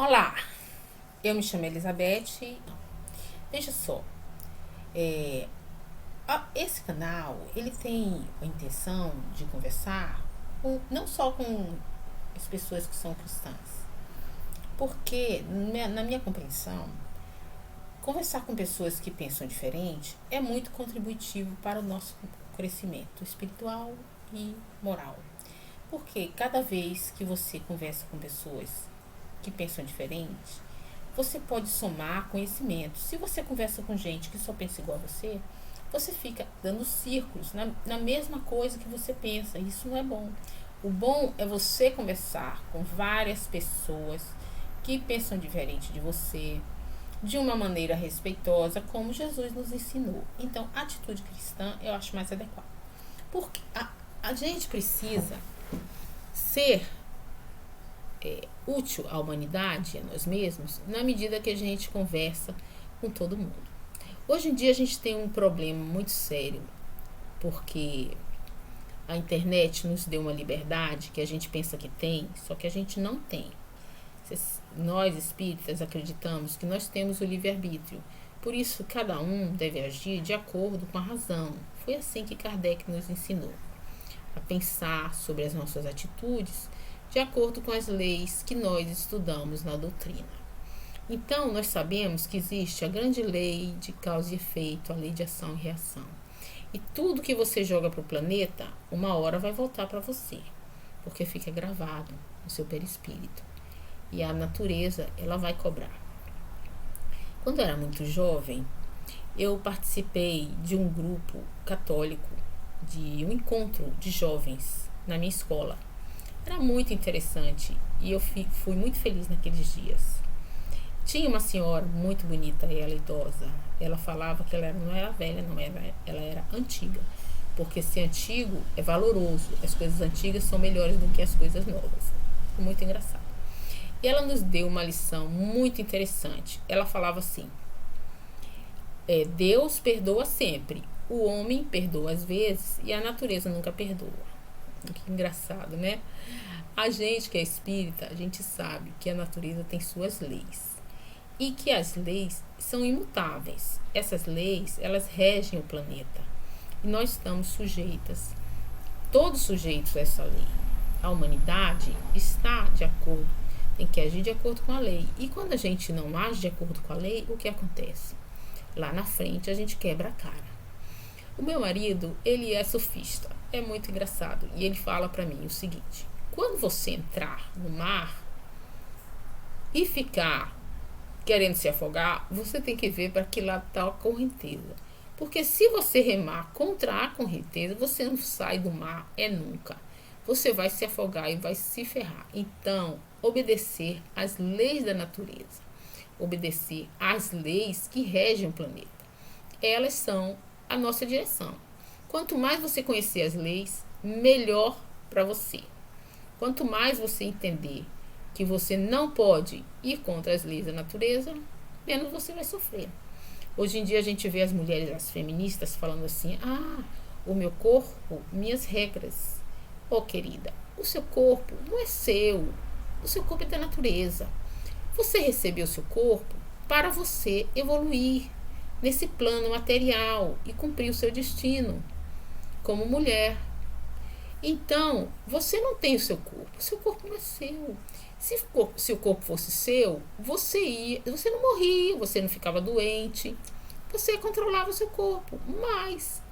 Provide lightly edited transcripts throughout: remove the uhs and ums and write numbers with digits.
Olá, eu me chamo Elizabeth. Veja só, esse canal ele tem a intenção de conversar não só com as pessoas que são cristãs, porque na minha compreensão, conversar com pessoas que pensam diferente é muito contributivo para o nosso crescimento espiritual e moral. Porque cada vez que você conversa com pessoas que pensam diferente, você pode somar conhecimento. Se você conversa com gente que só pensa igual a você, você fica dando círculos na mesma coisa que você pensa. Isso não é bom. O bom é você conversar com várias pessoas que pensam diferente de você, de uma maneira respeitosa, como Jesus nos ensinou. Então, a atitude cristã eu acho mais adequada. Porque a gente precisa ser útil à humanidade, a nós mesmos, na medida que a gente conversa com todo mundo. Hoje em dia a gente tem um problema muito sério, porque a internet nos deu uma liberdade que a gente pensa que tem, só que a gente não tem. Nós espíritas acreditamos que nós temos o livre-arbítrio, por isso cada um deve agir de acordo com a razão. Foi assim que Kardec nos ensinou a pensar sobre as nossas atitudes de acordo com as leis que nós estudamos na doutrina. Então, nós sabemos que existe a grande lei de causa e efeito, a lei de ação e reação. E tudo que você joga para o planeta, uma hora vai voltar para você, porque fica gravado no seu perispírito. E a natureza, ela vai cobrar. Quando eu era muito jovem, eu participei de um grupo católico, de um encontro de jovens na minha escola. Era muito interessante e eu fui muito feliz naqueles dias. Tinha uma senhora muito bonita, ela idosa. Ela falava que ela não era velha, não era, ela era antiga. Porque ser antigo é valoroso. As coisas antigas são melhores do que as coisas novas. Muito engraçado. E ela nos deu uma lição muito interessante. Ela falava assim: Deus perdoa sempre, o homem perdoa às vezes e a natureza nunca perdoa. Que engraçado, né? A gente que é espírita, a gente sabe que a natureza tem suas leis e que as leis são imutáveis. Essas leis, elas regem o planeta e nós estamos todos sujeitos a essa lei. A humanidade está de acordo, tem que agir de acordo com a lei. E quando a gente não age de acordo com a lei, o que acontece? Lá na frente a gente quebra a cara. O meu marido, ele é surfista, é muito engraçado, e ele fala para mim o seguinte: quando você entrar no mar e ficar querendo se afogar, você tem que ver para que lado está a correnteza, porque se você remar contra a correnteza, você não sai do mar nunca, você vai se afogar e vai se ferrar. Então, obedecer às leis da natureza, obedecer às leis que regem o planeta, elas são a nossa direção. Quanto mais você conhecer as leis, melhor para você. Quanto mais você entender que você não pode ir contra as leis da natureza, menos você vai sofrer. Hoje em dia a gente vê as mulheres, as feministas, falando assim: o meu corpo, minhas regras. Querida, o seu corpo não é seu. O seu corpo é da natureza. Você recebeu o seu corpo para você evoluir nesse plano material e cumprir o seu destino como mulher. Então, você não tem o seu corpo não é seu. Se o corpo fosse seu, você não morria, você não ficava doente, você controlava o seu corpo. Mas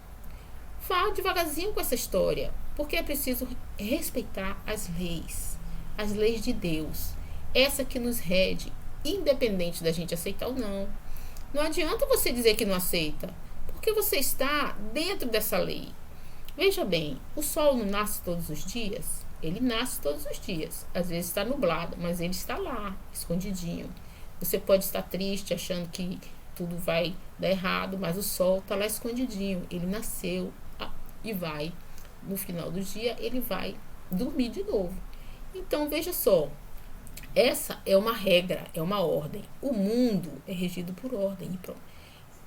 vá devagarzinho com essa história, porque é preciso respeitar as leis de Deus, essa que nos rege, independente da gente aceitar ou não. Não adianta você dizer que não aceita, porque você está dentro dessa lei. Veja bem, o sol não nasce todos os dias? Ele nasce todos os dias. Às vezes está nublado, mas ele está lá, escondidinho. Você pode estar triste, achando que tudo vai dar errado, mas o sol está lá escondidinho. Ele nasceu e vai, no final do dia, ele vai dormir de novo. Então, veja só, essa é uma regra, é uma ordem. O mundo é regido por ordem e pronto.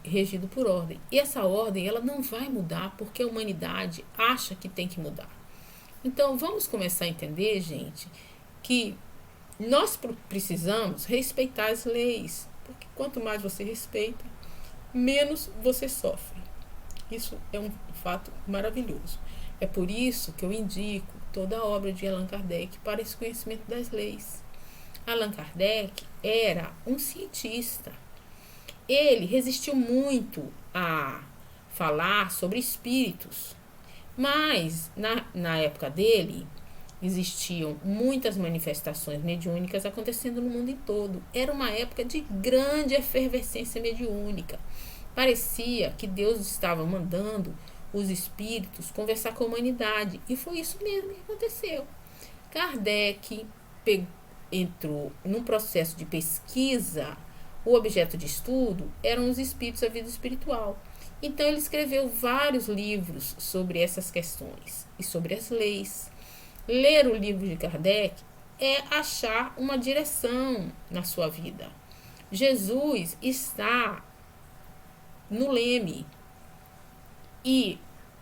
Regido por ordem. E essa ordem, ela não vai mudar porque a humanidade acha que tem que mudar. Então, vamos começar a entender, gente, que nós precisamos respeitar as leis, porque quanto mais você respeita, menos você sofre. Isso é um fato maravilhoso. É por isso que eu indico toda a obra de Allan Kardec para esse conhecimento das leis. Allan Kardec era um cientista. Ele resistiu muito a falar sobre espíritos, mas na época dele existiam muitas manifestações mediúnicas acontecendo no mundo todo. Era uma época de grande efervescência mediúnica. Parecia que Deus estava mandando os espíritos conversar com a humanidade. E foi isso mesmo que aconteceu. Kardec entrou num processo de pesquisa. O objeto de estudo eram os espíritos, a vida espiritual. Então ele escreveu vários livros sobre essas questões e sobre as leis. Ler o livro de Kardec é achar uma direção na sua vida. Jesus está no leme e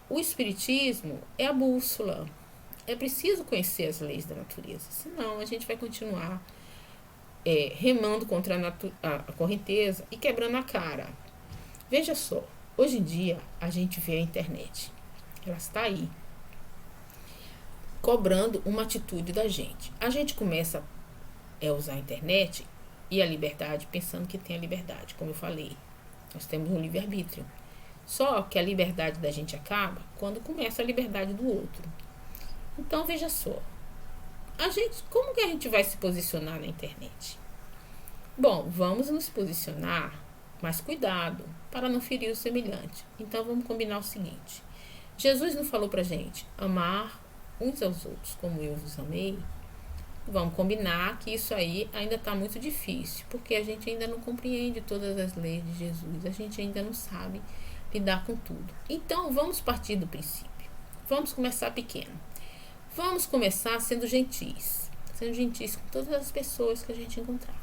o espiritismo é a bússola. É preciso conhecer as leis da natureza, senão a gente vai continuar remando contra a correnteza e quebrando a cara. Veja só, hoje em dia a gente vê a internet, ela está aí, cobrando uma atitude da gente. A gente começa a usar a internet e a liberdade pensando que tem a liberdade, como eu falei. Nós temos um livre-arbítrio. Só que a liberdade da gente acaba quando começa a liberdade do outro. Então, veja só. Como que a gente vai se posicionar na internet? Bom, vamos nos posicionar, mas cuidado, para não ferir o semelhante. Então, vamos combinar o seguinte. Jesus não falou pra gente amar uns aos outros como eu vos amei? Vamos combinar que isso aí ainda está muito difícil, porque a gente ainda não compreende todas as leis de Jesus, a gente ainda não sabe lidar com tudo. Então, vamos partir do princípio. Vamos começar pequeno. Vamos começar sendo gentis com todas as pessoas que a gente encontrar.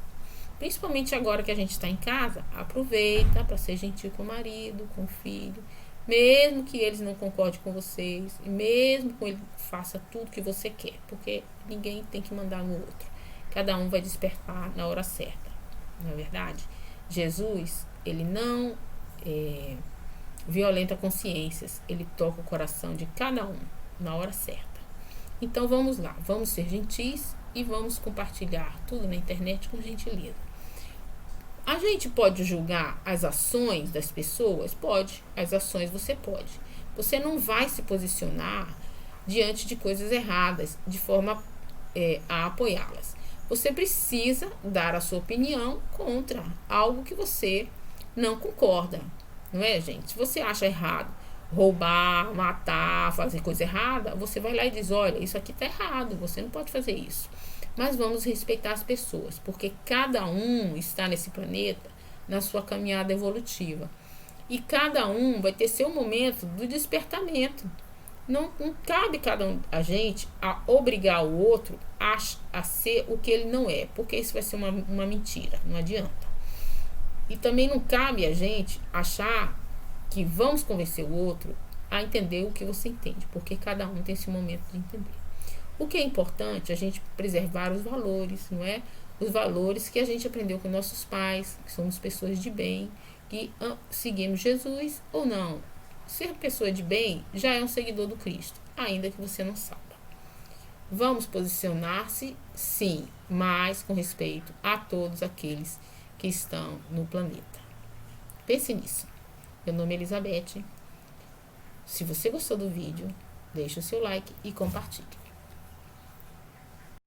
Principalmente agora que a gente está em casa, aproveita para ser gentil com o marido, com o filho, mesmo que eles não concordem com vocês, e mesmo que ele faça tudo que você quer, porque ninguém tem que mandar no outro. Cada um vai despertar na hora certa, não é verdade? Jesus, ele não violenta consciências, ele toca o coração de cada um na hora certa. Então vamos lá, vamos ser gentis e vamos compartilhar tudo na internet com gentileza. A gente pode julgar as ações das pessoas? Pode. As ações você pode. Você não vai se posicionar diante de coisas erradas de forma a apoiá-las. Você precisa dar a sua opinião contra algo que você não concorda. Não é, gente? Se você acha errado roubar, matar, fazer coisa errada, você vai lá e diz, olha, isso aqui está errado, você não pode fazer isso. Mas vamos respeitar as pessoas, porque cada um está nesse planeta na sua caminhada evolutiva. E cada um vai ter seu momento do despertamento. Não cabe a gente a obrigar o outro a ser o que ele não é, porque isso vai ser uma mentira, não adianta. E também não cabe a gente achar que vamos convencer o outro a entender o que você entende, porque cada um tem esse momento de entender. O que é importante é a gente preservar os valores, não é? Os valores que a gente aprendeu com nossos pais, que somos pessoas de bem, que seguimos Jesus ou não. Ser pessoa de bem já é um seguidor do Cristo, ainda que você não saiba. Vamos posicionar-se, sim, mas com respeito a todos aqueles que estão no planeta. Pense nisso. Meu nome é Elizabeth. Se você gostou do vídeo, deixe o seu like e compartilhe.